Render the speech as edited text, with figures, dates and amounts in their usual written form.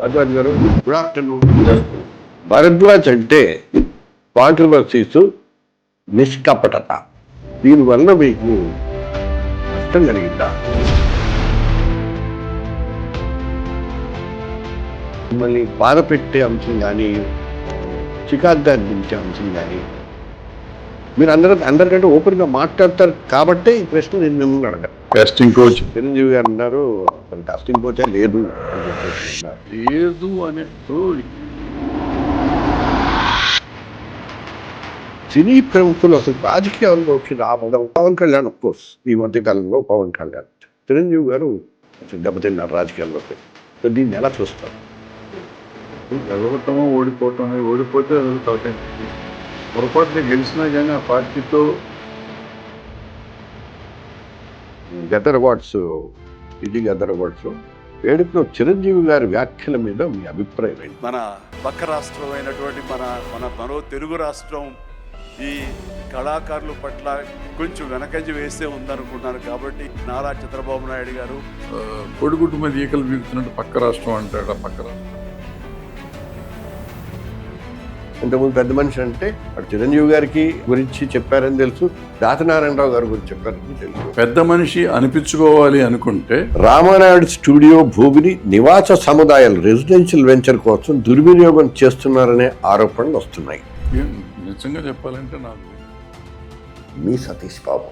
అద్వాన్ గారు good afternoon. Bharadwaj అంటే controversies, నిష్కపటత, దీనివల్ల మీకు నష్టం కలిగిందా? మిమ్మల్ని బాధ పెట్టే అంశం కానీ, చికాగ్గా అనిపించే అంశం కానీ, మీరు అందరికంటే ఓపెన్గా మాట్లాడతారు కాబట్టే ఈ ప్రశ్న నేను మిమ్మల్ని అడగాను. కాస్టింగ్ కోచ్ చిరంజీవి గారు అన్నారు కాస్టింగ్ కోచే లేదు అని చెప్పేసి అన్నారు. లేదు అనే సినీ ప్రముఖులు అసలు రాజకీయాల్లోకి రావడం, పవన్ కళ్యాణ్ ఆఫ్ కోర్స్ ఈ మధ్య కాలంలో పవన్ కళ్యాణ్, చిరంజీవి గారు అసలు దెబ్బతిన్నారు రాజకీయాల్లోకి. సో దీన్ని ఎలా చూస్తారు? గెలవటమో ఓడిపోవటం అనేది, ఓడిపోతే అవుతాయి. పొరపాటున గెలిచినా కానీ ఆ పార్టీతో గదర్ అవార్డ్స్, ఇది గదర్ అవార్డ్స్ వేడుకలో చిరంజీవి గారి వ్యాఖ్యల మీద మీ అభిప్రాయం ఏంటి? మన పక్క రాష్ట్రం అయినటువంటి మన తెలుగు రాష్ట్రం ఈ కళాకారుల పట్ల కొంచెం వెనకంజ వేస్తే ఉందనుకుంటున్నాను. కాబట్టి నారా చంద్రబాబు నాయుడు గారు కొడుగుట్టు మీద ఈకలు బీగుతున్నట్టు పక్క రాష్ట్రం అంటాడు. ఆ పక్క రాష్ట్రం ఇంతకుముందు పెద్ద మనిషి అంటే అటు చిరంజీవి గారికి గురించి చెప్పారని తెలుసు, దాసనారాయణరావు గారి గురించి చెప్పారని తెలుసు. పెద్ద మనిషి అనిపించుకోవాలి అనుకుంటే రామానాయుడు స్టూడియో భూమిని నివాస సముదాయాలు, రెసిడెన్షియల్ వెంచర్ కోసం దుర్వినియోగం చేస్తున్నారనే ఆరోపణలు వస్తున్నాయి. నిజంగా చెప్పాలంటే నాకు మీ సతీష్ బాబు